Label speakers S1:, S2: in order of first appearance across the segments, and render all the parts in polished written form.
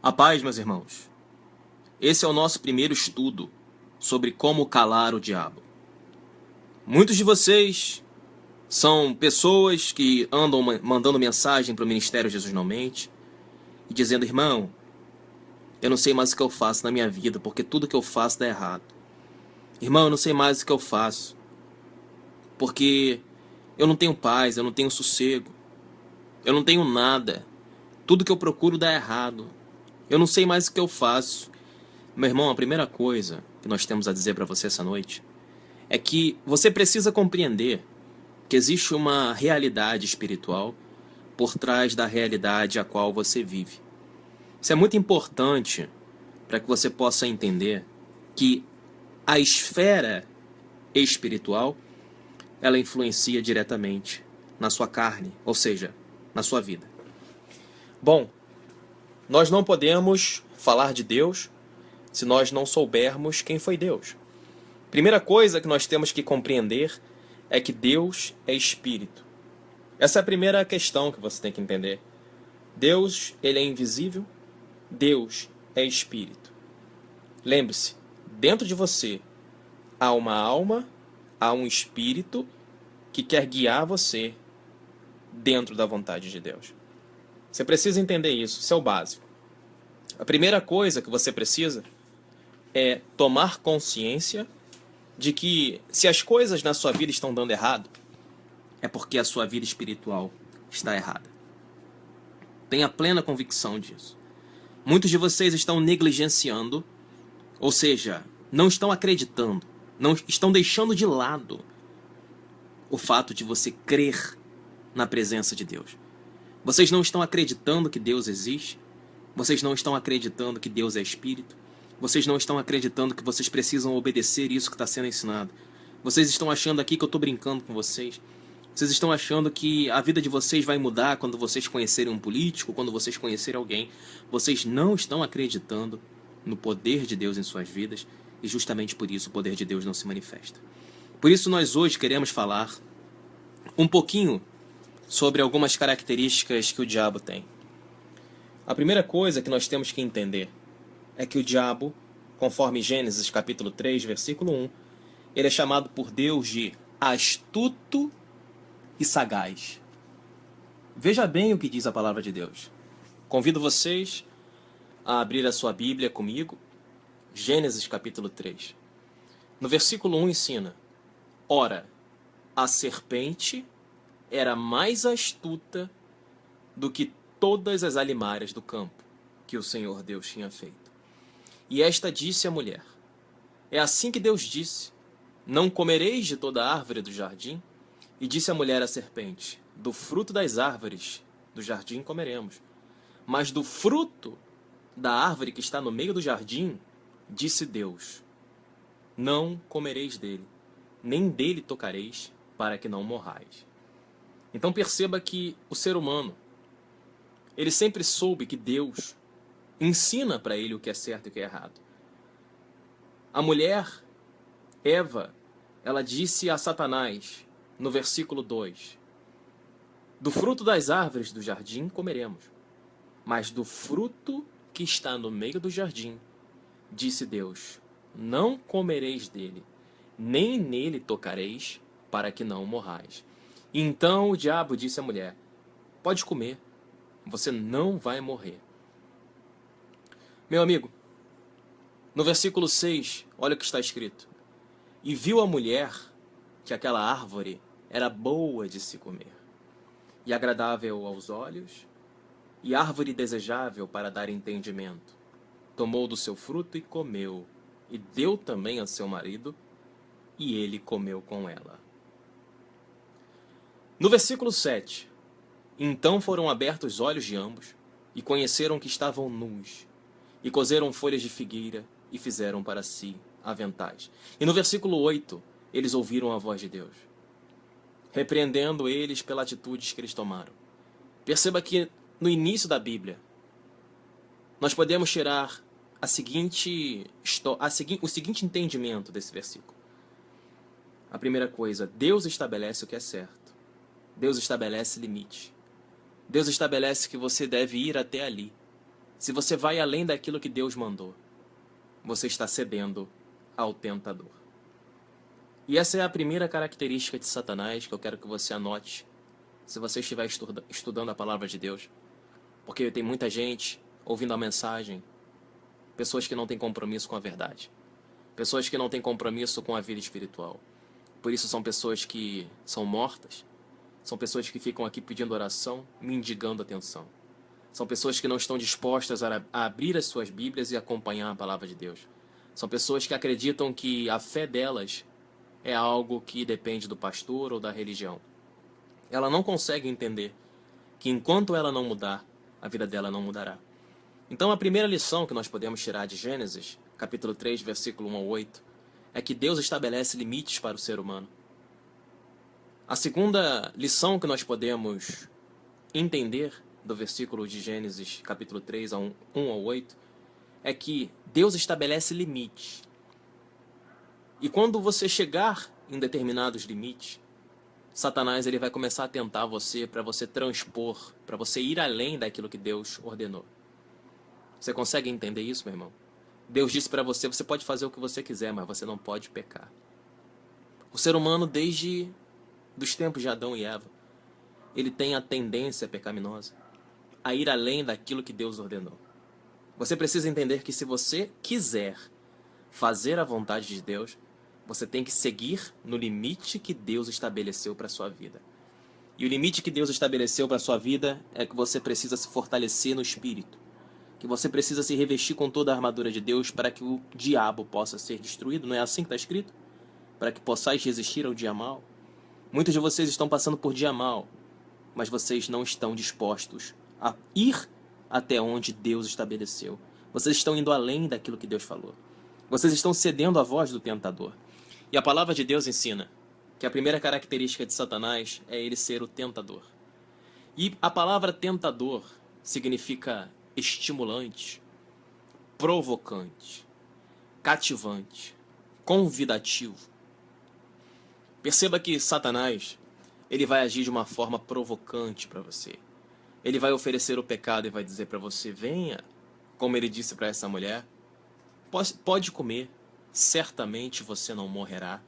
S1: A paz, meus irmãos. Esse é o nosso primeiro estudo sobre como calar o diabo. Muitos de vocês são pessoas que andam mandando mensagem para o Ministério Jesus Não Mente e dizendo: irmão, eu não sei mais o que eu faço na minha vida porque tudo que eu faço dá errado. Irmão, eu não sei mais o que eu faço porque eu não tenho paz, eu não tenho sossego, eu não tenho nada. Tudo que eu procuro dá errado. Eu não sei mais o que eu faço. Meu irmão, a primeira coisa que nós temos a dizer para você essa noite é que você precisa compreender que existe uma realidade espiritual por trás da realidade a qual você vive. Isso é muito importante para que você possa entender que a esfera espiritual ela influencia diretamente na sua carne, ou seja, na sua vida. Bom, nós não podemos falar de Deus se nós não soubermos quem foi Deus. Primeira coisa que nós temos que compreender é que Deus é espírito. Essa é a primeira questão que você tem que entender. Deus, ele é invisível. Deus é espírito. Lembre-se, dentro de você há uma alma, há um espírito que quer guiar você dentro da vontade de Deus. Você precisa entender isso, isso é o básico. A primeira coisa que você precisa é tomar consciência de que se as coisas na sua vida estão dando errado, é porque a sua vida espiritual está errada. Tenha plena convicção disso. Muitos de vocês estão negligenciando, ou seja, não estão acreditando, não estão deixando de lado o fato de você crer na presença de Deus. Vocês não estão acreditando que Deus existe, vocês não estão acreditando que Deus é espírito, vocês não estão acreditando que vocês precisam obedecer isso que está sendo ensinado. Vocês estão achando aqui que eu estou brincando com vocês. Vocês estão achando que a vida de vocês vai mudar quando vocês conhecerem um político, quando vocês conhecerem alguém. Vocês não estão acreditando no poder de Deus em suas vidas e justamente por isso o poder de Deus não se manifesta. Por isso nós hoje queremos falar um pouquinho sobre algumas características que o diabo tem. A primeira coisa que nós temos que entender é que o diabo, conforme Gênesis capítulo 3, versículo 1, ele é chamado por Deus de astuto e sagaz. Veja bem o que diz a palavra de Deus. Convido vocês a abrir a sua Bíblia comigo, Gênesis capítulo 3. No versículo 1 ensina: ora, a serpente era mais astuta do que todas as alimárias do campo que o Senhor Deus tinha feito. E esta disse à mulher: é assim que Deus disse: não comereis de toda árvore do jardim? E disse a mulher à serpente: do fruto das árvores do jardim comeremos, mas do fruto da árvore que está no meio do jardim, disse Deus: não comereis dele, nem dele tocareis, para que não morrais. Então perceba que o ser humano, ele sempre soube que Deus ensina para ele o que é certo e o que é errado. A mulher, Eva, ela disse a Satanás, no versículo 2, do fruto das árvores do jardim comeremos, mas do fruto que está no meio do jardim, disse Deus: não comereis dele, nem nele tocareis, para que não morrais. Então o diabo disse à mulher: pode comer, você não vai morrer. Meu amigo, no versículo 6, olha o que está escrito: e viu a mulher que aquela árvore era boa de se comer, e agradável aos olhos, e árvore desejável para dar entendimento. Tomou do seu fruto e comeu, e deu também a seu marido, e ele comeu com ela. No versículo 7, então foram abertos os olhos de ambos, e conheceram que estavam nus, e coseram folhas de figueira, e fizeram para si aventais. E no versículo 8, eles ouviram a voz de Deus, repreendendo eles pela atitude que eles tomaram. Perceba que no início da Bíblia, nós podemos tirar o seguinte entendimento desse versículo. A primeira coisa: Deus estabelece o que é certo. Deus estabelece limite. Deus estabelece que você deve ir até ali. Se você vai além daquilo que Deus mandou, você está cedendo ao tentador. E essa é a primeira característica de Satanás que eu quero que você anote, se você estiver estudando a palavra de Deus. Porque tem muita gente ouvindo a mensagem, pessoas que não têm compromisso com a verdade, pessoas que não têm compromisso com a vida espiritual. Por isso são pessoas que são mortas, são pessoas que ficam aqui pedindo oração, mendigando atenção. São pessoas que não estão dispostas a abrir as suas Bíblias e acompanhar a palavra de Deus. São pessoas que acreditam que a fé delas é algo que depende do pastor ou da religião. Ela não consegue entender que enquanto ela não mudar, a vida dela não mudará. Então a primeira lição que nós podemos tirar de Gênesis, capítulo 3, versículo 1 ao 8, é que Deus estabelece limites para o ser humano. A segunda lição que nós podemos entender do versículo de Gênesis, capítulo 3, 1 ao 8, é que Deus estabelece limites. E quando você chegar em determinados limites, Satanás ele vai começar a tentar você para você transpor, para você ir além daquilo que Deus ordenou. Você consegue entender isso, meu irmão? Deus disse para você, você pode fazer o que você quiser, mas você não pode pecar. O ser humano, desde dos tempos de Adão e Eva, ele tem a tendência pecaminosa a ir além daquilo que Deus ordenou. Você precisa entender que se você quiser fazer a vontade de Deus, você tem que seguir no limite que Deus estabeleceu para a sua vida. E o limite que Deus estabeleceu para a sua vida é que você precisa se fortalecer no espírito. Que você precisa se revestir com toda a armadura de Deus para que o diabo possa ser destruído. Não é assim que está escrito? Para que possais resistir ao dia mal. Muitos de vocês estão passando por dia mal, mas vocês não estão dispostos a ir até onde Deus estabeleceu. Vocês estão indo além daquilo que Deus falou. Vocês estão cedendo à voz do tentador. E a palavra de Deus ensina que a primeira característica de Satanás é ele ser o tentador. E a palavra tentador significa estimulante, provocante, cativante, convidativo. Perceba que Satanás, ele vai agir de uma forma provocante para você. Ele vai oferecer o pecado e vai dizer para você, venha, como ele disse para essa mulher, pode comer, certamente você não morrerá.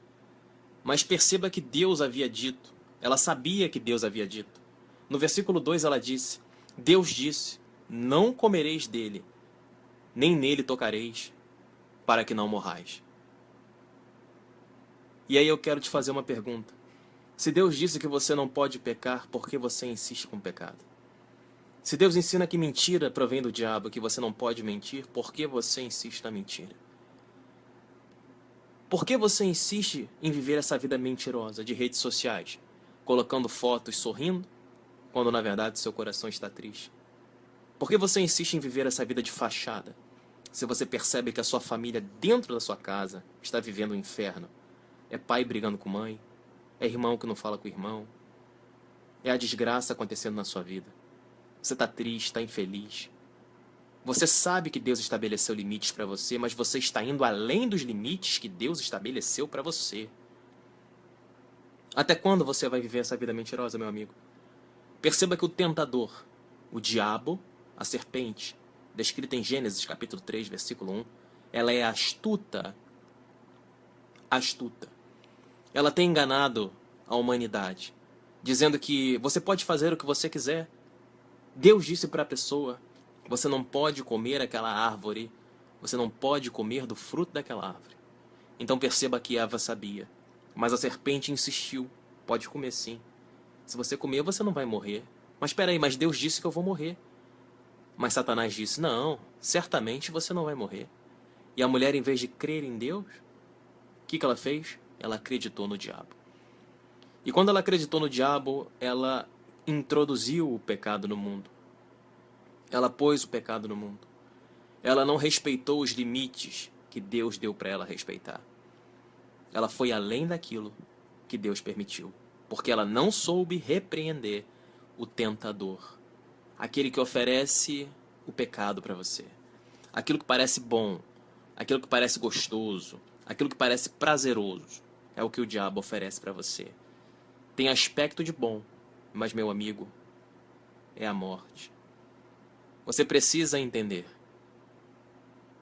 S1: Mas perceba que Deus havia dito, ela sabia que Deus havia dito. No versículo 2 ela disse, Deus disse, não comereis dele, nem nele tocareis, para que não morrais. E aí eu quero te fazer uma pergunta. Se Deus disse que você não pode pecar, por que você insiste com o pecado? Se Deus ensina que mentira provém do diabo, que você não pode mentir, por que você insiste na mentira? Por que você insiste em viver essa vida mentirosa de redes sociais, colocando fotos sorrindo, quando na verdade seu coração está triste? Por que você insiste em viver essa vida de fachada, se você percebe que a sua família dentro da sua casa está vivendo um inferno? É pai brigando com mãe, é irmão que não fala com o irmão, é a desgraça acontecendo na sua vida. Você está triste, está infeliz. Você sabe que Deus estabeleceu limites para você, mas você está indo além dos limites que Deus estabeleceu para você. Até quando você vai viver essa vida mentirosa, meu amigo? Perceba que o tentador, o diabo, a serpente, descrita em Gênesis capítulo 3, versículo 1, ela é astuta. Astuta. Ela tem enganado a humanidade, dizendo que você pode fazer o que você quiser. Deus disse para a pessoa, você não pode comer aquela árvore, você não pode comer do fruto daquela árvore. Então perceba que Eva sabia, mas a serpente insistiu, pode comer sim. Se você comer, você não vai morrer. Mas espera aí, mas Deus disse que eu vou morrer. Mas Satanás disse, não, certamente você não vai morrer. E a mulher, em vez de crer em Deus, o que ela fez? Ela acreditou no diabo. E quando ela acreditou no diabo, ela introduziu o pecado no mundo. Ela pôs o pecado no mundo. Ela não respeitou os limites que Deus deu para ela respeitar. Ela foi além daquilo que Deus permitiu. Porque ela não soube repreender o tentador. Aquele que oferece o pecado para você. Aquilo que parece bom. Aquilo que parece gostoso. Aquilo que parece prazeroso. É o que o diabo oferece para você. Tem aspecto de bom, mas, meu amigo, é a morte. Você precisa entender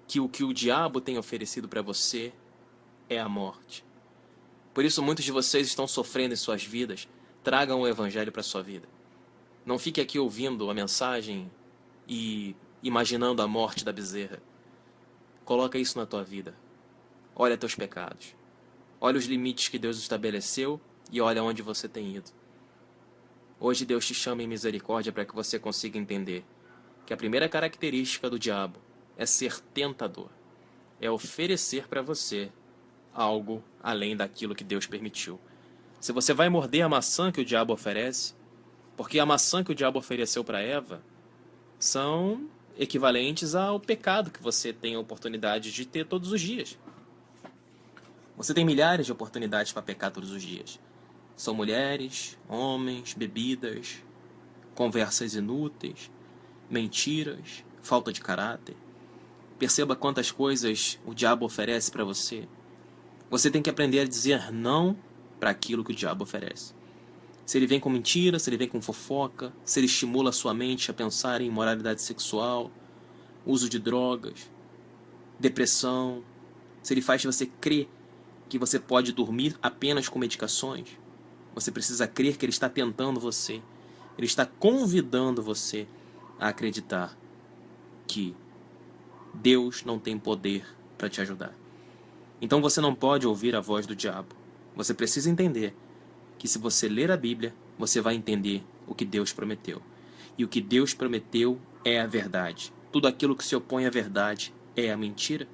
S1: que o diabo tem oferecido para você é a morte. Por isso muitos de vocês estão sofrendo em suas vidas. Tragam o evangelho para sua vida. Não fique aqui ouvindo a mensagem e imaginando a morte da bezerra. Coloca isso na tua vida. Olha teus pecados. Olha os limites que Deus estabeleceu e olha onde você tem ido. Hoje Deus te chama em misericórdia para que você consiga entender que a primeira característica do diabo é ser tentador. É oferecer para você algo além daquilo que Deus permitiu. Se você vai morder a maçã que o diabo oferece, porque a maçã que o diabo ofereceu para Eva são equivalentes ao pecado que você tem a oportunidade de ter todos os dias. Você tem milhares de oportunidades para pecar todos os dias. São mulheres, homens, bebidas, conversas inúteis, mentiras, falta de caráter. Perceba quantas coisas o diabo oferece para você. Você tem que aprender a dizer não para aquilo que o diabo oferece. Se ele vem com mentira, se ele vem com fofoca, se ele estimula a sua mente a pensar em imoralidade sexual, uso de drogas, depressão, se ele faz você crer que você pode dormir apenas com medicações, você precisa crer que ele está tentando você. Ele está convidando você a acreditar que Deus não tem poder para te ajudar. Então você não pode ouvir a voz do diabo. Você precisa entender que se você ler a Bíblia, você vai entender o que Deus prometeu. E o que Deus prometeu é a verdade. Tudo aquilo que se opõe à verdade é a mentira.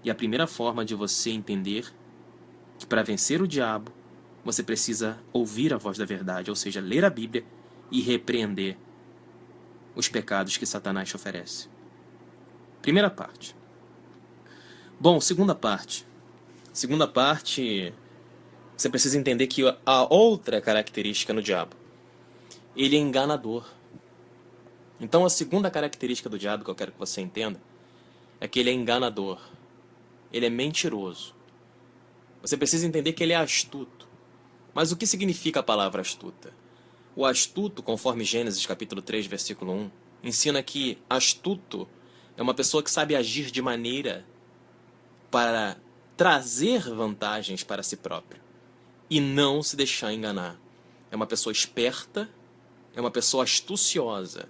S1: E a primeira forma de você entender que para vencer o diabo, você precisa ouvir a voz da verdade, ou seja, ler a Bíblia e repreender os pecados que Satanás te oferece. Primeira parte. Bom, segunda parte. Segunda parte, você precisa entender que a outra característica no diabo, ele é enganador. Então a segunda característica do diabo que eu quero que você entenda é que ele é enganador. Ele é mentiroso. Você precisa entender que ele é astuto. Mas o que significa a palavra astuta? O astuto, conforme Gênesis capítulo 3, versículo 1, ensina que astuto é uma pessoa que sabe agir de maneira para trazer vantagens para si próprio e não se deixar enganar. É uma pessoa esperta, é uma pessoa astuciosa,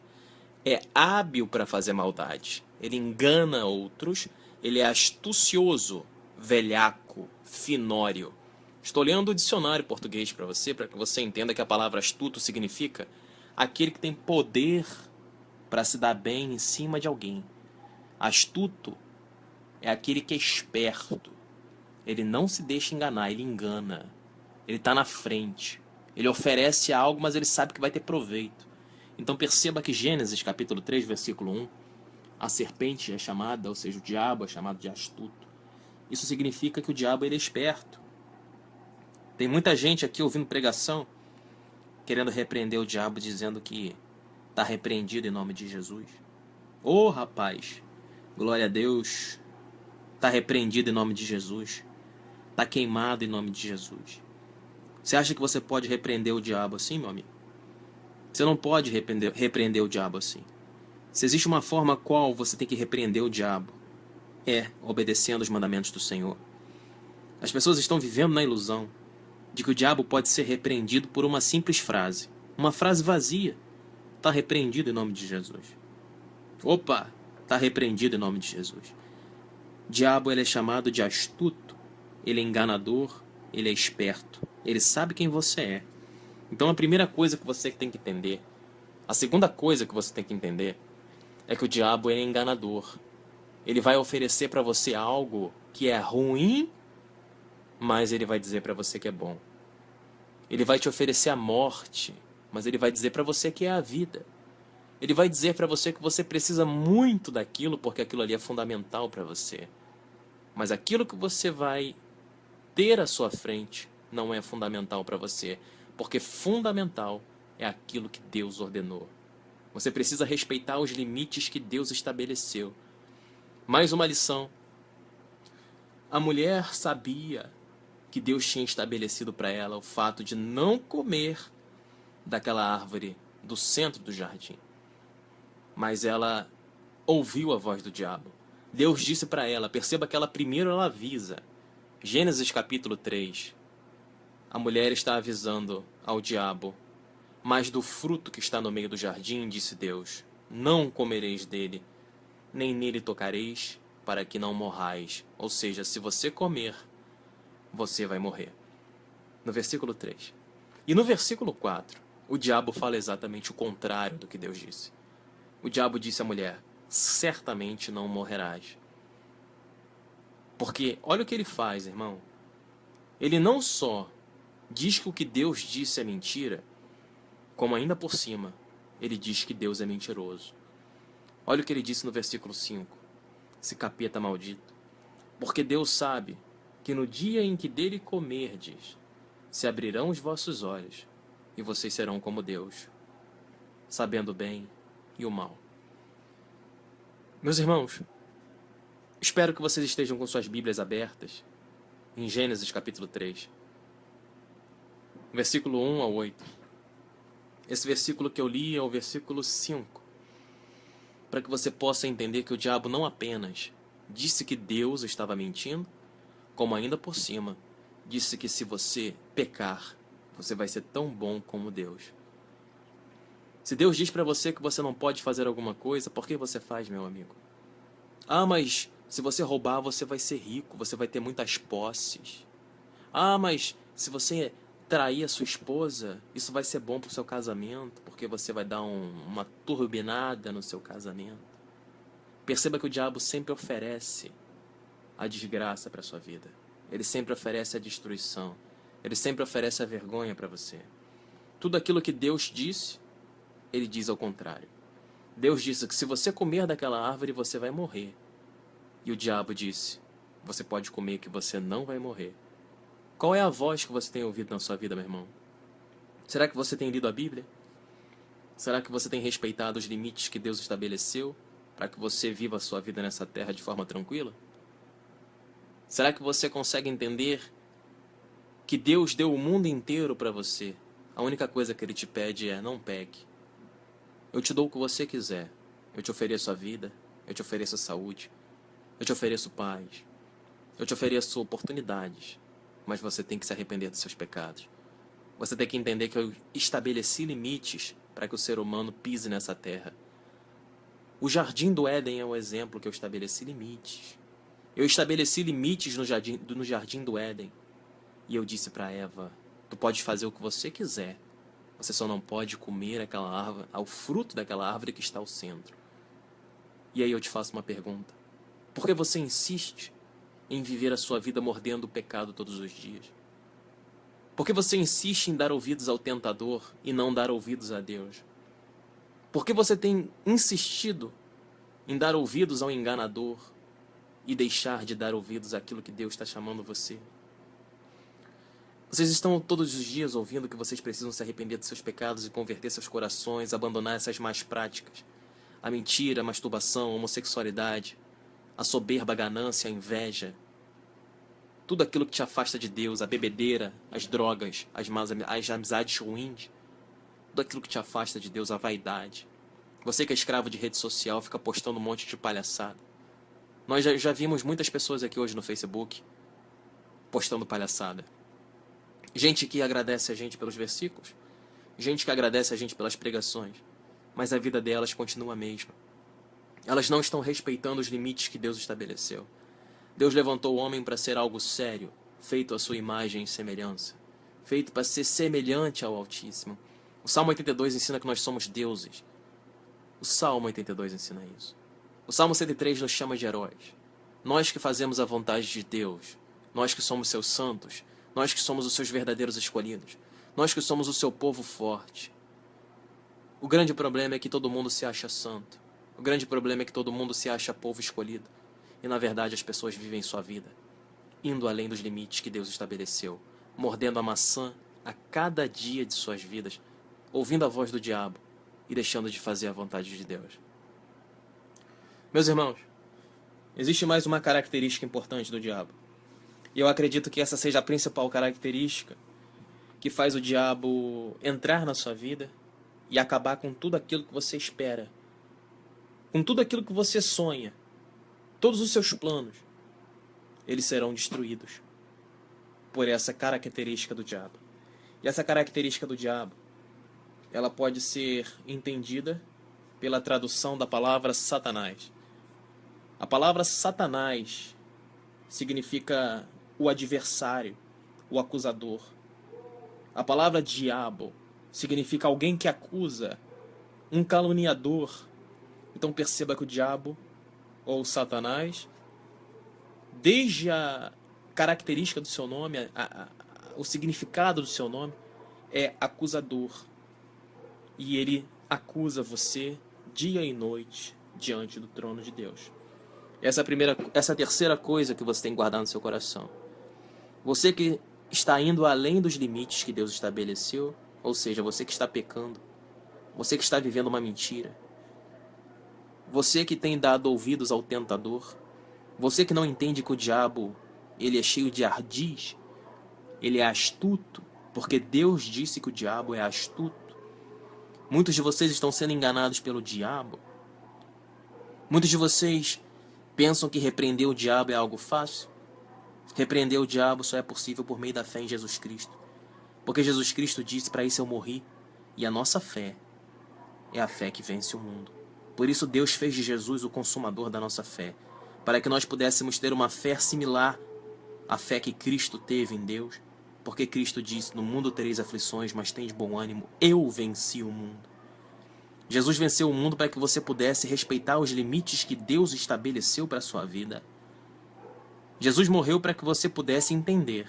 S1: é hábil para fazer maldade. Ele engana outros, ele é astucioso, velhaco, finório. Estou lendo o dicionário português para que você entenda que a palavra astuto significa aquele que tem poder para se dar bem em cima de alguém. Astuto é aquele que é esperto. Ele não se deixa enganar, ele engana. Ele está na frente. Ele oferece algo, mas ele sabe que vai ter proveito. Então perceba que Gênesis capítulo 3, versículo 1, a serpente é chamada, ou seja, o diabo é chamado de astuto. Isso significa que o diabo ele é esperto. Tem muita gente aqui ouvindo pregação, querendo repreender o diabo, dizendo que está repreendido em nome de Jesus. Ô rapaz, glória a Deus, está repreendido em nome de Jesus. Está queimado em nome de Jesus. Você acha que você pode repreender o diabo assim, meu amigo? Você não pode repreender o diabo assim. Se existe uma forma qual você tem que repreender o diabo, é obedecendo os mandamentos do Senhor. As pessoas estão vivendo na ilusão de que o diabo pode ser repreendido por uma simples frase. Uma frase vazia. Está repreendido em nome de Jesus. Opa, está repreendido em nome de Jesus. Diabo ele é chamado de astuto, ele é enganador, ele é esperto, ele sabe quem você é. Então a primeira coisa que você tem que entender, a segunda coisa que você tem que entender, é que o diabo é enganador. Ele vai oferecer para você algo que é ruim, mas ele vai dizer para você que é bom. Ele vai te oferecer a morte, mas ele vai dizer para você que é a vida. Ele vai dizer para você que você precisa muito daquilo, porque aquilo ali é fundamental para você. Mas aquilo que você vai ter à sua frente não é fundamental para você, porque fundamental é aquilo que Deus ordenou. Você precisa respeitar os limites que Deus estabeleceu. Mais uma lição. A mulher sabia que Deus tinha estabelecido para ela o fato de não comer daquela árvore do centro do jardim. mas ela ouviu a voz do diabo. Deus disse para ela, perceba que ela primeiro ela avisa. Gênesis capítulo 3. A mulher está avisando ao diabo, mas do fruto que está no meio do jardim, disse Deus, não comereis dele, nem nele tocareis, para que não morrais. Ou seja, se você comer, você vai morrer. No versículo 3. E no versículo 4, o diabo fala exatamente o contrário do que Deus disse. O diabo disse à mulher, certamente não morrerás. Porque olha o que ele faz, irmão. Ele não só diz que o que Deus disse é mentira, como ainda por cima, ele diz que Deus é mentiroso. Olha o que ele disse no versículo 5. Esse capeta maldito. Porque Deus sabe que no dia em que dele comerdes, se abrirão os vossos olhos, e vocês serão como Deus, sabendo o bem e o mal. Meus irmãos, espero que vocês estejam com suas Bíblias abertas em Gênesis capítulo 3, versículo 1 ao 8. Esse versículo que eu li é o versículo 5, para que você possa entender que o diabo não apenas disse que Deus estava mentindo, como ainda por cima, disse que se você pecar, você vai ser tão bom como Deus. Se Deus diz para você que você não pode fazer alguma coisa, por que você faz, meu amigo? Ah, mas se você roubar, você vai ser rico, você vai ter muitas posses. Ah, mas se você trair a sua esposa, isso vai ser bom para o seu casamento, porque você vai dar uma turbinada no seu casamento. Perceba que o diabo sempre oferece a desgraça para a sua vida. Ele sempre oferece a destruição. Ele sempre oferece a vergonha para você. Tudo aquilo que Deus disse, ele diz ao contrário. Deus disse que se você comer daquela árvore, você vai morrer. E o diabo disse, você pode comer que você não vai morrer. Qual é a voz que você tem ouvido na sua vida, meu irmão? Será que você tem lido a Bíblia? Será que você tem respeitado os limites que Deus estabeleceu para que você viva a sua vida nessa terra de forma tranquila? Será que você consegue entender que Deus deu o mundo inteiro para você? A única coisa que Ele te pede é, não peque. Eu te dou o que você quiser. Eu te ofereço a vida, eu te ofereço a saúde, eu te ofereço paz, eu te ofereço oportunidades, mas você tem que se arrepender dos seus pecados. Você tem que entender que eu estabeleci limites para que o ser humano pise nessa terra. O Jardim do Éden é um exemplo que eu estabeleci limites. Eu estabeleci limites no jardim do Éden. E eu disse para Eva, tu pode fazer o que você quiser. Você só não pode comer aquela árvore, ao fruto daquela árvore que está ao centro. E aí eu te faço uma pergunta. Por que você insiste em viver a sua vida mordendo o pecado todos os dias? Por que você insiste em dar ouvidos ao tentador e não dar ouvidos a Deus? Por que você tem insistido em dar ouvidos ao enganador e deixar de dar ouvidos àquilo que Deus está chamando você? Vocês estão todos os dias ouvindo que vocês precisam se arrepender dos seus pecados e converter seus corações, abandonar essas más práticas. A mentira, a masturbação, a homossexualidade, a soberba, a ganância, a inveja. Tudo aquilo que te afasta de Deus, a bebedeira, as drogas, as amizades ruins. Tudo aquilo que te afasta de Deus, a vaidade. Você que é escravo de rede social, fica postando um monte de palhaçada. Nós já vimos muitas pessoas aqui hoje no Facebook postando palhaçada. Gente que agradece a gente pelos versículos, gente que agradece a gente pelas pregações, mas a vida delas continua a mesma. Elas não estão respeitando os limites que Deus estabeleceu. Deus levantou o homem para ser algo sério, feito à sua imagem e semelhança, feito para ser semelhante ao Altíssimo. O Salmo 82 ensina que nós somos deuses. O Salmo 82 ensina isso. O Salmo 103 nos chama de heróis. Nós que fazemos a vontade de Deus, nós que somos seus santos, nós que somos os seus verdadeiros escolhidos, nós que somos o seu povo forte. O grande problema é que todo mundo se acha santo. O grande problema é que todo mundo se acha povo escolhido. E na verdade as pessoas vivem sua vida, indo além dos limites que Deus estabeleceu, mordendo a maçã a cada dia de suas vidas, ouvindo a voz do diabo e deixando de fazer a vontade de Deus. Meus irmãos, existe mais uma característica importante do diabo. E eu acredito que essa seja a principal característica que faz o diabo entrar na sua vida e acabar com tudo aquilo que você espera com tudo aquilo que você sonha, todos os seus planos, eles serão destruídos por essa característica do diabo. E essa característica do diabo, ela pode ser entendida pela tradução da palavra Satanás. A palavra Satanás significa o adversário, o acusador. A palavra diabo significa alguém que acusa, um caluniador. Então perceba que o diabo, ou Satanás, desde a característica do seu nome, o significado do seu nome, é acusador. E ele acusa você dia e noite diante do trono de Deus. Essa terceira coisa que você tem que guardar no seu coração. Você que está indo além dos limites que Deus estabeleceu, ou seja, você que está pecando, você que está vivendo uma mentira, você que tem dado ouvidos ao tentador, você que não entende que o diabo, ele é cheio de ardis, ele é astuto, porque Deus disse que o diabo é astuto. Muitos de vocês estão sendo enganados pelo diabo. Muitos de vocês pensam que repreender o diabo é algo fácil. Repreender o diabo só é possível por meio da fé em Jesus Cristo. Porque Jesus Cristo disse: para isso eu morri. E a nossa fé é a fé que vence o mundo. Por isso Deus fez de Jesus o consumador da nossa fé, para que nós pudéssemos ter uma fé similar à fé que Cristo teve em Deus. Porque Cristo disse: no mundo tereis aflições, mas tende bom ânimo, eu venci o mundo. Jesus venceu o mundo para que você pudesse respeitar os limites que Deus estabeleceu para a sua vida. Jesus morreu para que você pudesse entender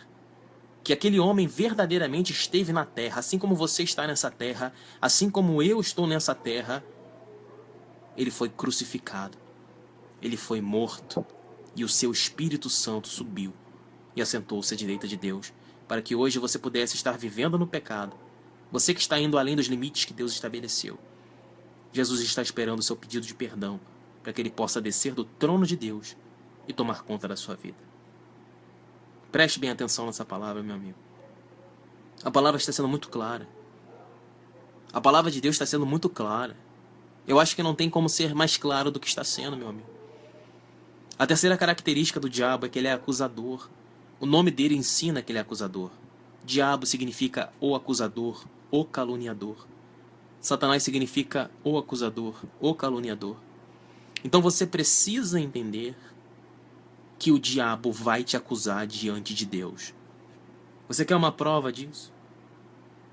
S1: que aquele homem verdadeiramente esteve na terra, assim como você está nessa terra, assim como eu estou nessa terra. Ele foi crucificado, ele foi morto, e o seu Espírito Santo subiu e assentou-se à direita de Deus, para que hoje você pudesse estar vivendo no pecado. Você que está indo além dos limites que Deus estabeleceu. Jesus está esperando o seu pedido de perdão, para que ele possa descer do trono de Deus e tomar conta da sua vida. Preste bem atenção nessa palavra, meu amigo. A palavra está sendo muito clara. A palavra de Deus está sendo muito clara. Eu acho que não tem como ser mais claro do que está sendo, meu amigo. A terceira característica do diabo é que ele é acusador. O nome dele ensina que ele é acusador. Diabo significa o acusador, o caluniador. Satanás significa o acusador, o caluniador. Então você precisa entender que o diabo vai te acusar diante de Deus. Você quer uma prova disso?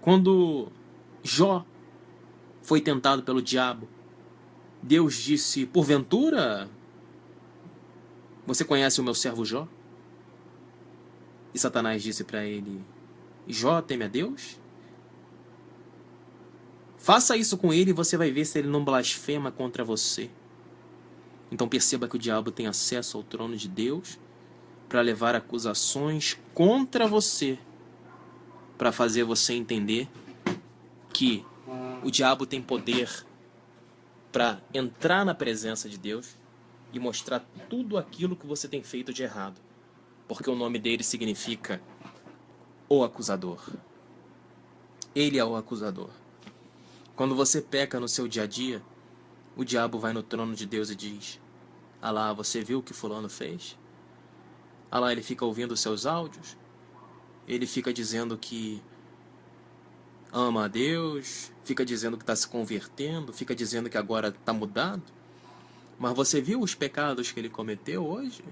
S1: Quando Jó foi tentado pelo diabo, Deus disse: porventura, você conhece o meu servo Jó? E Satanás disse para ele: Jó teme a Deus? Faça isso com ele e você vai ver se ele não blasfema contra você. Então perceba que o diabo tem acesso ao trono de Deus para levar acusações contra você, para fazer você entender que o diabo tem poder para entrar na presença de Deus e mostrar tudo aquilo que você tem feito de errado, porque o nome dele significa o acusador. Ele é o acusador. Quando você peca no seu dia a dia, o diabo vai no trono de Deus e diz: ah lá, você viu o que fulano fez? Ah lá, ele fica ouvindo os seus áudios, ele fica dizendo que ama a Deus, fica dizendo que está se convertendo, fica dizendo que agora está mudado. Mas você viu os pecados que ele cometeu hoje?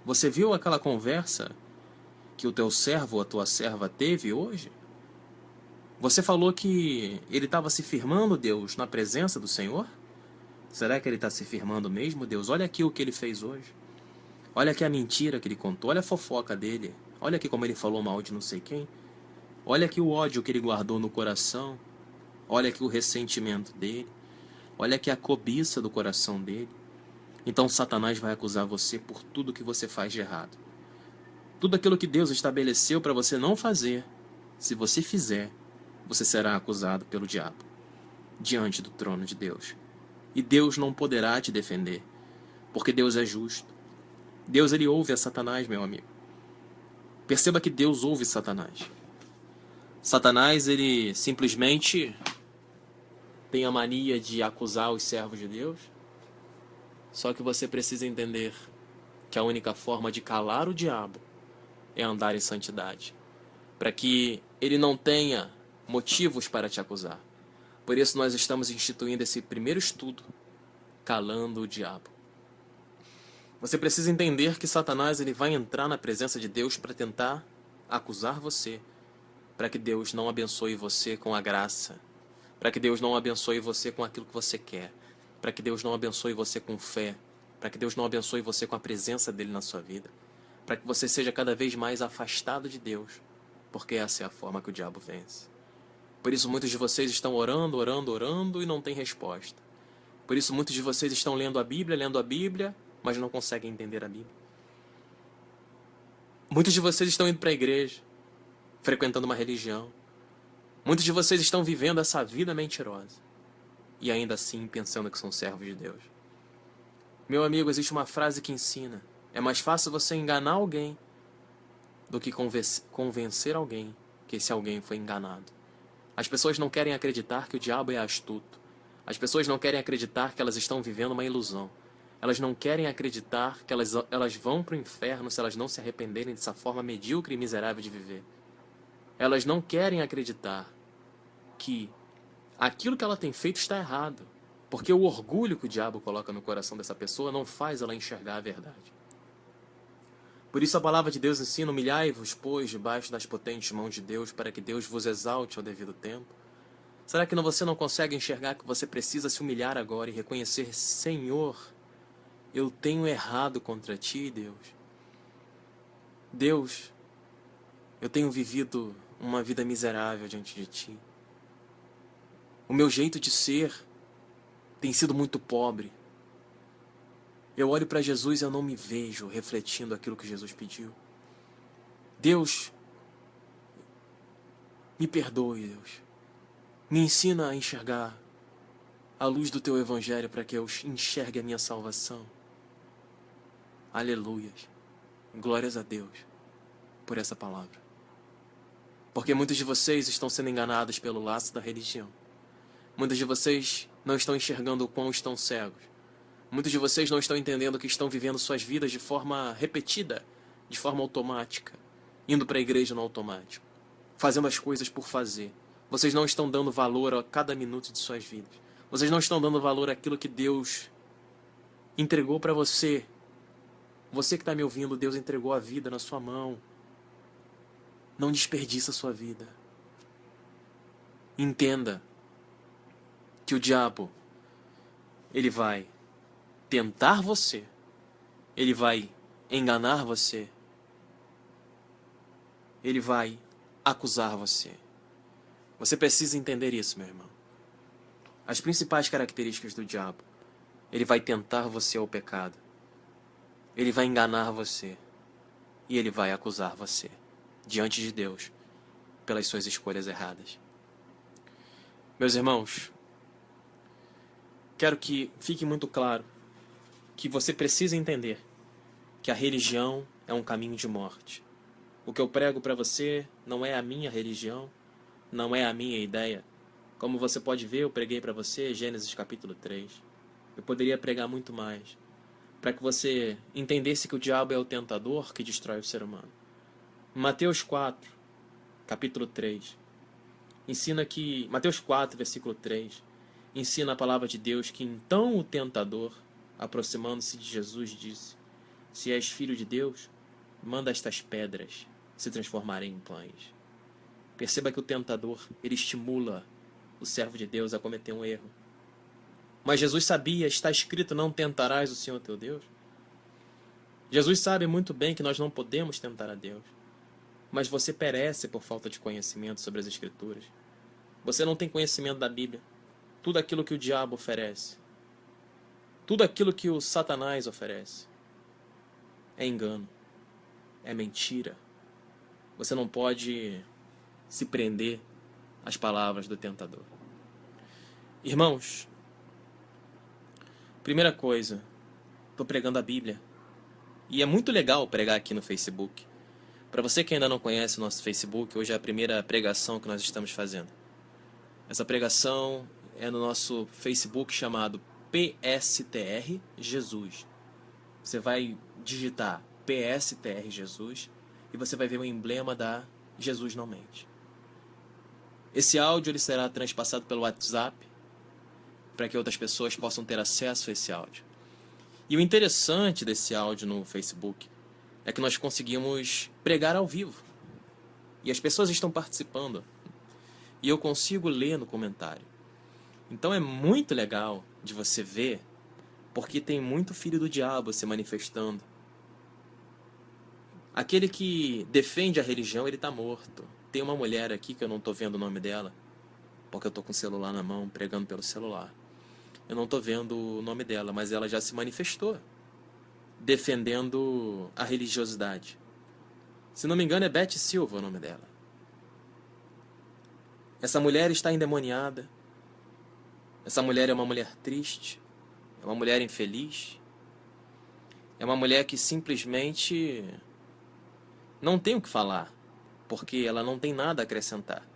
S1: Você viu aquela conversa que o teu servo ou a tua serva teve hoje? Você falou que ele estava se firmando, Deus, na presença do Senhor? Será que ele está se firmando mesmo, Deus? Olha aqui o que ele fez hoje. Olha aqui a mentira que ele contou. Olha a fofoca dele. Olha aqui como ele falou mal de não sei quem. Olha aqui o ódio que ele guardou no coração. Olha aqui o ressentimento dele. Olha aqui a cobiça do coração dele. Então Satanás vai acusar você por tudo que você faz de errado. Tudo aquilo que Deus estabeleceu para você não fazer, se você fizer, você será acusado pelo diabo diante do trono de Deus. E Deus não poderá te defender, porque Deus é justo. Deus, ele ouve a Satanás, meu amigo. Perceba que Deus ouve Satanás. Satanás, ele simplesmente tem a mania de acusar os servos de Deus. Só que você precisa entender que a única forma de calar o diabo é andar em santidade, para que ele não tenha motivos para te acusar. Por isso nós estamos instituindo esse primeiro estudo, calando o diabo. Você precisa entender que Satanás ele vai entrar na presença de Deus para tentar acusar você, para que Deus não abençoe você com a graça, para que Deus não abençoe você com aquilo que você quer, para que Deus não abençoe você com fé, para que Deus não abençoe você com a presença dele na sua vida, para que você seja cada vez mais afastado de Deus, porque essa é a forma que o diabo vence. Por isso muitos de vocês estão orando, orando, orando e não tem resposta. Por isso muitos de vocês estão lendo a Bíblia, mas não conseguem entender a Bíblia. Muitos de vocês estão indo para a igreja, frequentando uma religião. Muitos de vocês estão vivendo essa vida mentirosa e ainda assim pensando que são servos de Deus. Meu amigo, existe uma frase que ensina: é mais fácil você enganar alguém do que convencer alguém que esse alguém foi enganado. As pessoas não querem acreditar que o diabo é astuto. As pessoas não querem acreditar que elas estão vivendo uma ilusão. Elas não querem acreditar que elas vão para o inferno se elas não se arrependerem dessa forma medíocre e miserável de viver. Elas não querem acreditar que aquilo que ela tem feito está errado, porque o orgulho que o diabo coloca no coração dessa pessoa não faz ela enxergar a verdade. Por isso a palavra de Deus ensina: humilhai-vos, pois, debaixo das potentes mãos de Deus, para que Deus vos exalte ao devido tempo. Será que você não consegue enxergar que você precisa se humilhar agora e reconhecer: Senhor, eu tenho errado contra ti, Deus. Deus, eu tenho vivido uma vida miserável diante de ti. O meu jeito de ser tem sido muito pobre. Eu olho para Jesus e eu não me vejo refletindo aquilo que Jesus pediu. Deus, me perdoe, Deus. Me ensina a enxergar a luz do teu evangelho para que eu enxergue a minha salvação. Aleluias. Glórias a Deus por essa palavra. Porque muitos de vocês estão sendo enganados pelo laço da religião. Muitos de vocês não estão enxergando o quão estão cegos. Muitos de vocês não estão entendendo que estão vivendo suas vidas de forma repetida, de forma automática, indo para a igreja no automático, fazendo as coisas por fazer. Vocês não estão dando valor a cada minuto de suas vidas. Vocês não estão dando valor àquilo que Deus entregou para você. Você que está me ouvindo, Deus entregou a vida na sua mão. Não desperdiça a sua vida. Entenda que o diabo, ele vai tentar você, ele vai enganar você, ele vai acusar você. Você precisa entender isso, meu irmão. As principais características do diabo: ele vai tentar você ao pecado, ele vai enganar você e ele vai acusar você diante de Deus pelas suas escolhas erradas. Meus irmãos, quero que fique muito claro que você precisa entender que a religião é um caminho de morte. O que eu prego para você não é a minha religião, não é a minha ideia. Como você pode ver, eu preguei para você Gênesis capítulo 3. Eu poderia pregar muito mais, para que você entendesse que o diabo é o tentador que destrói o ser humano. Mateus 4, capítulo 3, ensina que... Mateus 4, versículo 3, ensina a palavra de Deus que então o tentador, aproximando-se de Jesus, disse: se és filho de Deus, manda estas pedras se transformarem em pães. Perceba que o tentador, ele estimula o servo de Deus a cometer um erro. Mas Jesus sabia, está escrito: não tentarás o Senhor teu Deus. Jesus sabe muito bem que nós não podemos tentar a Deus. Mas você perece por falta de conhecimento sobre as Escrituras. Você não tem conhecimento da Bíblia. Tudo aquilo que o diabo oferece, tudo aquilo que o Satanás oferece, é engano, é mentira. Você não pode se prender às palavras do tentador. Irmãos, primeira coisa, estou pregando a Bíblia. E é muito legal pregar aqui no Facebook. Para você que ainda não conhece o nosso Facebook, hoje é a primeira pregação que nós estamos fazendo. Essa pregação é no nosso Facebook chamado PSTR Jesus. Você vai digitar PSTR Jesus e você vai ver o emblema da Jesus Não Mente. Esse áudio ele será transpassado pelo WhatsApp para que outras pessoas possam ter acesso a esse áudio. E o interessante desse áudio no Facebook é que nós conseguimos pregar ao vivo. E as pessoas estão participando. E eu consigo ler no comentário. Então é muito legal de você ver, porque tem muito filho do diabo se manifestando. Aquele que defende a religião, ele está morto. Tem uma mulher aqui que eu não estou vendo o nome dela, porque eu estou com o celular na mão, pregando pelo celular. Eu não estou vendo o nome dela, mas ela já se manifestou, defendendo a religiosidade. Se não me engano, é Beth Silva o nome dela. Essa mulher está endemoniada. Essa mulher é uma mulher triste. É uma mulher infeliz. É uma mulher que simplesmente não tem o que falar, porque ela não tem nada a acrescentar.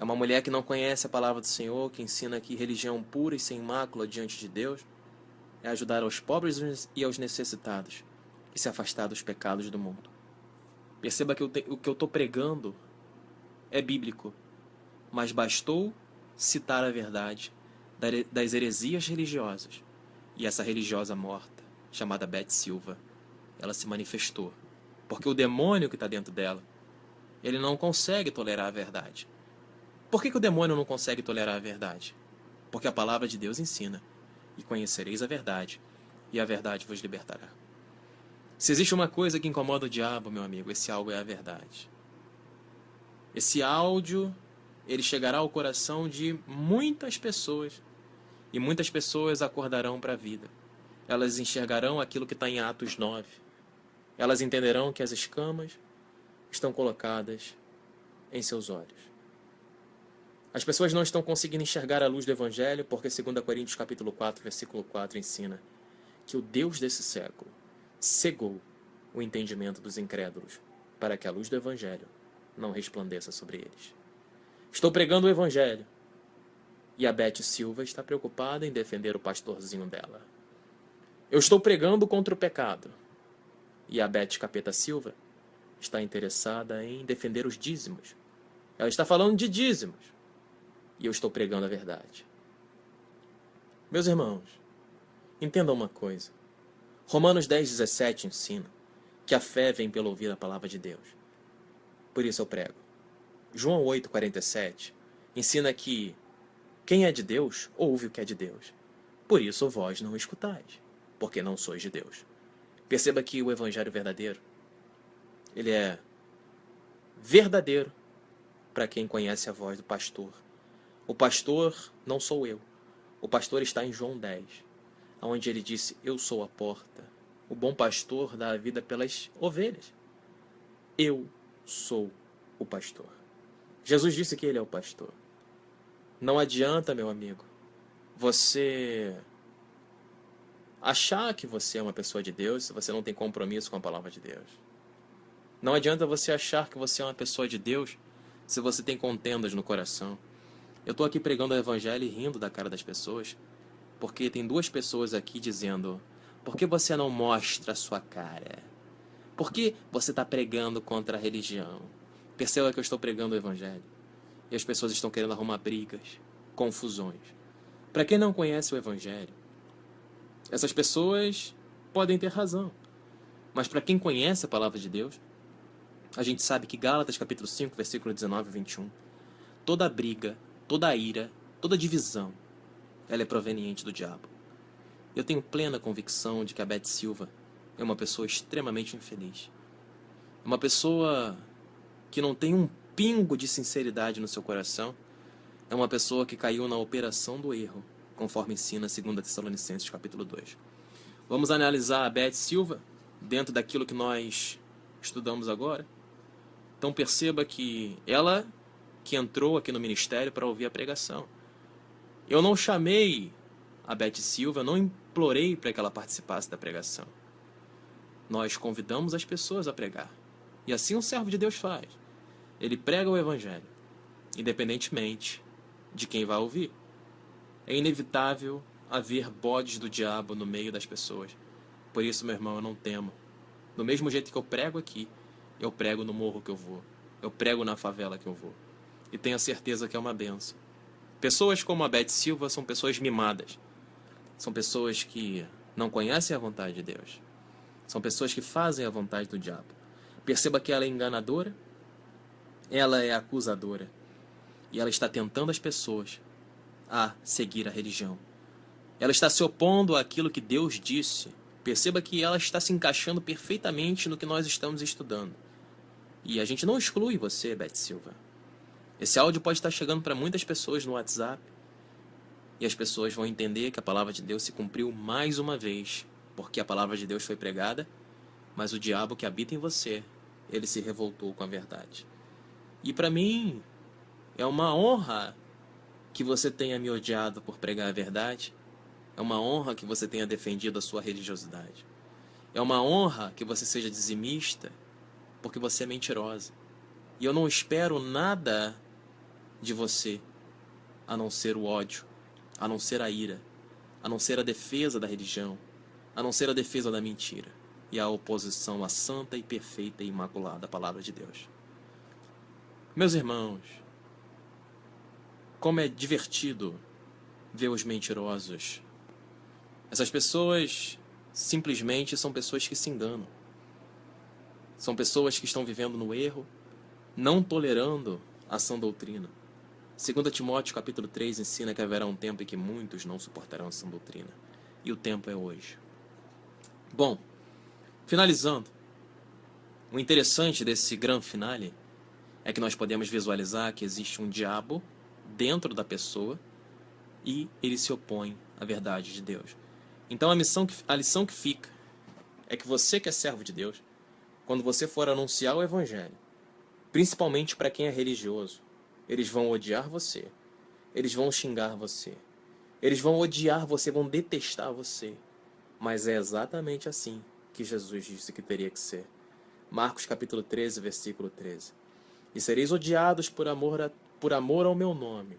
S1: É uma mulher que não conhece a palavra do Senhor, que ensina que religião pura e sem mácula diante de Deus é ajudar aos pobres e aos necessitados e se afastar dos pecados do mundo. Perceba que o que eu estou pregando é bíblico, mas bastou citar a verdade das heresias religiosas. E essa religiosa morta, chamada Beth Silva, ela se manifestou. Porque o demônio que está dentro dela, ele não consegue tolerar a verdade. Por que o demônio não consegue tolerar a verdade? Porque a palavra de Deus ensina: e conhecereis a verdade, e a verdade vos libertará. Se existe uma coisa que incomoda o diabo, meu amigo, esse algo é a verdade. Esse áudio, ele chegará ao coração de muitas pessoas, e muitas pessoas acordarão para a vida. Elas enxergarão aquilo que está em Atos 9. Elas entenderão que as escamas estão colocadas em seus olhos. As pessoas não estão conseguindo enxergar a luz do Evangelho porque 2 Coríntios capítulo 4, versículo 4 ensina que o Deus desse século cegou o entendimento dos incrédulos para que a luz do Evangelho não resplandeça sobre eles. Estou pregando o Evangelho e a Beth Silva está preocupada em defender o pastorzinho dela. Eu estou pregando contra o pecado e a Beth Capeta Silva está interessada em defender os dízimos. Ela está falando de dízimos. E eu estou pregando a verdade. Meus irmãos, entendam uma coisa. Romanos 10:17 ensina que a fé vem pelo ouvir a palavra de Deus. Por isso eu prego. João 8:47 ensina que quem é de Deus, ouve o que é de Deus. Por isso vós não escutais, porque não sois de Deus. Perceba que o evangelho verdadeiro, ele é verdadeiro para quem conhece a voz do pastor. O pastor não sou eu. O pastor está em João 10, onde ele disse: eu sou a porta. O bom pastor dá a vida pelas ovelhas. Eu sou o pastor. Jesus disse que ele é o pastor. Não adianta, meu amigo, você achar que você é uma pessoa de Deus se você não tem compromisso com a palavra de Deus. Não adianta você achar que você é uma pessoa de Deus se você tem contendas no coração. Eu estou aqui pregando o evangelho e rindo da cara das pessoas, porque tem duas pessoas aqui dizendo: por que você não mostra a sua cara? Por que você está pregando contra a religião? Perceba que eu estou pregando o evangelho. E as pessoas estão querendo arrumar brigas, confusões. Para quem não conhece o evangelho, essas pessoas podem ter razão. Mas para quem conhece a palavra de Deus, a gente sabe que Gálatas capítulo 5, versículo 19 e 21, toda briga, toda ira, toda divisão, ela é proveniente do diabo. Eu tenho plena convicção de que a Beth Silva é uma pessoa extremamente infeliz. É uma pessoa que não tem um pingo de sinceridade no seu coração. É uma pessoa que caiu na operação do erro, conforme ensina 2 Tessalonicenses capítulo 2. Vamos analisar a Beth Silva dentro daquilo que nós estudamos agora. Então perceba que ela que entrou aqui no ministério para ouvir a pregação. Eu não chamei a Beth Silva, eu não implorei para que ela participasse da pregação. Nós convidamos as pessoas a pregar. E assim um servo de Deus faz. Ele prega o evangelho, independentemente de quem vai ouvir. É inevitável haver bodes do diabo no meio das pessoas. Por isso, meu irmão, eu não temo. Do mesmo jeito que eu prego aqui, eu prego no morro que eu vou. Eu prego na favela que eu vou. E tenho a certeza que é uma benção. Pessoas como a Beth Silva são pessoas mimadas. São pessoas que não conhecem a vontade de Deus. São pessoas que fazem a vontade do diabo. Perceba que ela é enganadora, ela é acusadora. E ela está tentando as pessoas a seguir a religião. Ela está se opondo àquilo que Deus disse. Perceba que ela está se encaixando perfeitamente no que nós estamos estudando. E a gente não exclui você, Beth Silva. Esse áudio pode estar chegando para muitas pessoas no WhatsApp. E as pessoas vão entender que a palavra de Deus se cumpriu mais uma vez. Porque a palavra de Deus foi pregada, mas o diabo que habita em você, ele se revoltou com a verdade. E para mim, é uma honra que você tenha me odiado por pregar a verdade. É uma honra que você tenha defendido a sua religiosidade. É uma honra que você seja dizimista, porque você é mentirosa. E eu não espero nada de você, a não ser o ódio, a não ser a ira, a não ser a defesa da religião, a não ser a defesa da mentira e a oposição à santa e perfeita e imaculada palavra de Deus. Meus irmãos, como é divertido ver os mentirosos. Essas pessoas simplesmente são pessoas que se enganam. São pessoas que estão vivendo no erro, não tolerando a sã doutrina. 2 Timóteo capítulo 3 ensina que haverá um tempo em que muitos não suportarão a sã doutrina. E o tempo é hoje. Bom, finalizando, o interessante desse grande finale é que nós podemos visualizar que existe um diabo dentro da pessoa e ele se opõe à verdade de Deus. Então a lição que fica é que você que é servo de Deus, quando você for anunciar o evangelho, principalmente para quem é religioso, eles vão odiar você, eles vão xingar você, eles vão odiar você, vão detestar você, mas é exatamente assim que Jesus disse que teria que ser. Marcos capítulo 13, versículo 13. E sereis odiados por amor ao meu nome,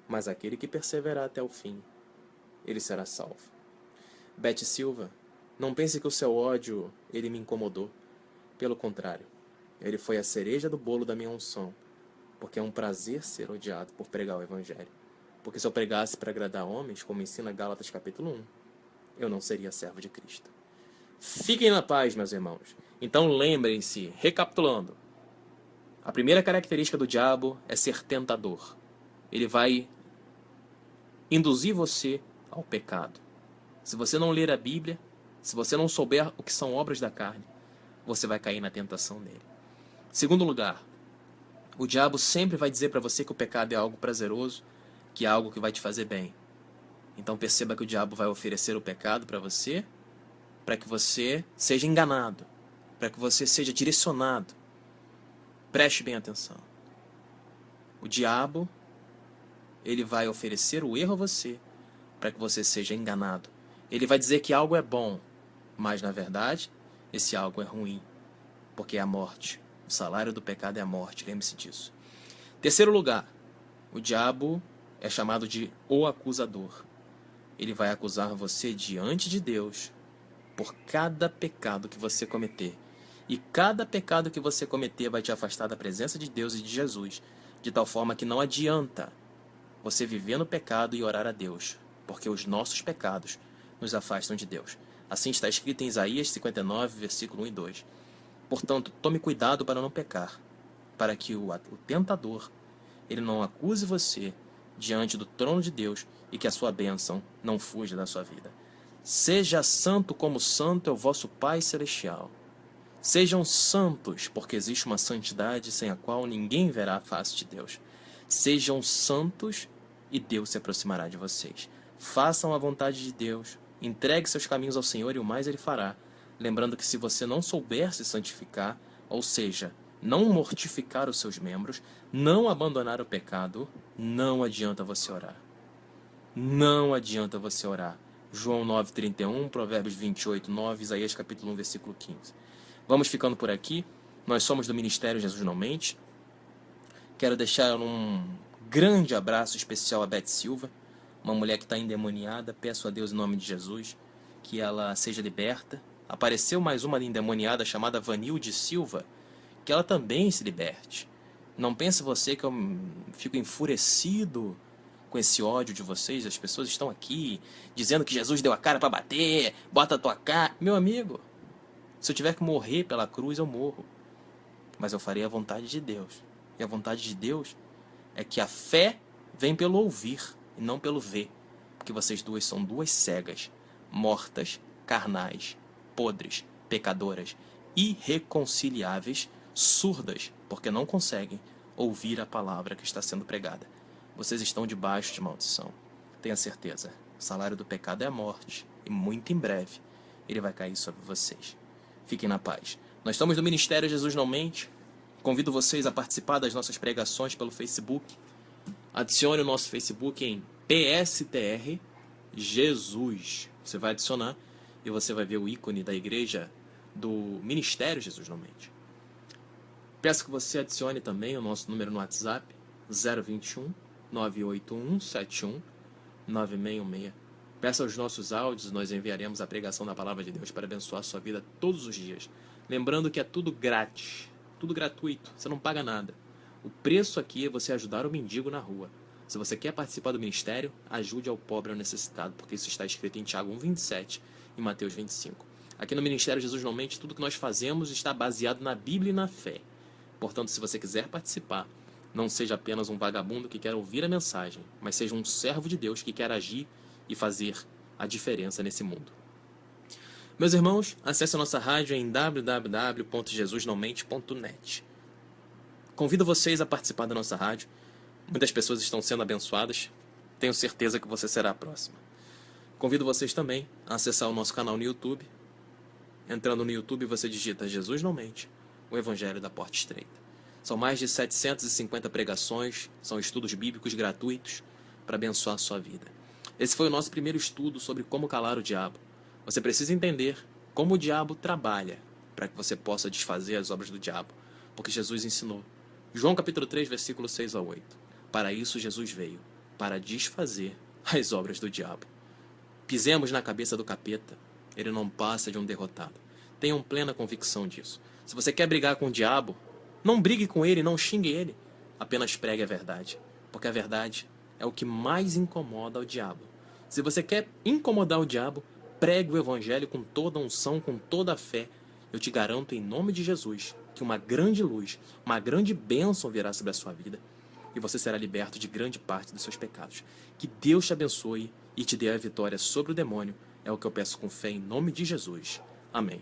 S1: mas aquele que perseverar até o fim, ele será salvo. Beth Silva, não pense que o seu ódio, ele me incomodou. Pelo contrário, ele foi a cereja do bolo da minha unção, porque é um prazer ser odiado por pregar o evangelho. Porque se eu pregasse para agradar homens, como ensina Gálatas capítulo 1, eu não seria servo de Cristo. Fiquem na paz, meus irmãos. Então lembrem-se, recapitulando, a primeira característica do diabo é ser tentador. Ele vai induzir você ao pecado. Se você não ler a Bíblia, se você não souber o que são obras da carne, você vai cair na tentação dele. Segundo lugar, o diabo sempre vai dizer para você que o pecado é algo prazeroso, que é algo que vai te fazer bem. Então perceba que o diabo vai oferecer o pecado para que você seja enganado, para que você seja direcionado. Preste bem atenção. O diabo, ele vai oferecer o erro a você, para que você seja enganado. Ele vai dizer que algo é bom, mas na verdade, esse algo é ruim, porque é a morte. O salário do pecado é a morte, lembre-se disso. Terceiro lugar, o diabo é chamado de o acusador. Ele vai acusar você diante de Deus por cada pecado que você cometer. E cada pecado que você cometer vai te afastar da presença de Deus e de Jesus, de tal forma que não adianta você viver no pecado e orar a Deus, porque os nossos pecados nos afastam de Deus. Assim está escrito em Isaías 59, versículo 1 e 2. Portanto, tome cuidado para não pecar, para que o tentador ele não acuse você diante do trono de Deus e que a sua bênção não fuja da sua vida. Seja santo como santo é o vosso Pai Celestial. Sejam santos, porque existe uma santidade sem a qual ninguém verá a face de Deus. Sejam santos e Deus se aproximará de vocês. Façam a vontade de Deus, entregue seus caminhos ao Senhor e o mais Ele fará. Lembrando que se você não souber se santificar, ou seja, não mortificar os seus membros, não abandonar o pecado, não adianta você orar. Não adianta você orar. João 9,31, Provérbios 28,9, Isaías capítulo 1, versículo 15. Vamos ficando por aqui. Nós somos do Ministério Jesus Não Mente. Quero deixar um grande abraço especial a Beth Silva, uma mulher que está endemoniada. Peço a Deus em nome de Jesus que ela seja liberta. Apareceu mais uma endemoniada chamada Vanilde Silva, que ela também se liberte. Não pense você que eu fico enfurecido com esse ódio de vocês. As pessoas estão aqui dizendo que Jesus deu a cara para bater, bota a tua cara. Meu amigo, se eu tiver que morrer pela cruz, eu morro. Mas eu farei a vontade de Deus. E a vontade de Deus é que a fé vem pelo ouvir e não pelo ver. Porque vocês duas são duas cegas, mortas, carnais, podres, pecadoras, irreconciliáveis, surdas, porque não conseguem ouvir a palavra que está sendo pregada. Vocês estão debaixo de maldição. Tenha certeza, o salário do pecado é a morte, e muito em breve ele vai cair sobre vocês. Fiquem na paz. Nós estamos no Ministério Jesus Não Mente. Convido vocês a participar das nossas pregações pelo Facebook. Adicione o nosso Facebook em PSTR Jesus. Você vai adicionar e você vai ver o ícone da igreja do Ministério Jesus Não Mente. Peço que você adicione também o nosso número no WhatsApp, 021 981 71 9616. Peça os nossos áudios, nós enviaremos a pregação da Palavra de Deus para abençoar a sua vida todos os dias. Lembrando que é tudo grátis, tudo gratuito, você não paga nada. O preço aqui é você ajudar o mendigo na rua. Se você quer participar do ministério, ajude ao pobre e ao necessitado, porque isso está escrito em Tiago 1,27 e Mateus 25. Aqui no Ministério Jesus Não Mente, tudo que nós fazemos está baseado na Bíblia e na fé. Portanto, se você quiser participar, não seja apenas um vagabundo que quer ouvir a mensagem, mas seja um servo de Deus que quer agir e fazer a diferença nesse mundo. Meus irmãos, acesse a nossa rádio em www.jesusnãomente.net. Convido vocês a participar da nossa rádio. Muitas pessoas estão sendo abençoadas. Tenho certeza que você será a próxima. Convido vocês também a acessar o nosso canal no YouTube. Entrando no YouTube, você digita Jesus Não Mente, o Evangelho da Porta Estreita. São mais de 750 pregações, são estudos bíblicos gratuitos para abençoar a sua vida. Esse foi o nosso primeiro estudo sobre como calar o diabo. Você precisa entender como o diabo trabalha para que você possa desfazer as obras do diabo, porque Jesus ensinou. João capítulo 3, versículo 6 a 8. Para isso Jesus veio, para desfazer as obras do diabo. Pisemos na cabeça do capeta, ele não passa de um derrotado. Tenham plena convicção disso. Se você quer brigar com o diabo, não brigue com ele, não xingue ele. Apenas pregue a verdade, porque a verdade é o que mais incomoda o diabo. Se você quer incomodar o diabo, pregue o evangelho com toda a unção, com toda a fé. Eu te garanto em nome de Jesus que uma grande luz, uma grande bênção virá sobre a sua vida e você será liberto de grande parte dos seus pecados. Que Deus te abençoe e te dê a vitória sobre o demônio. É o que eu peço com fé em nome de Jesus. Amém.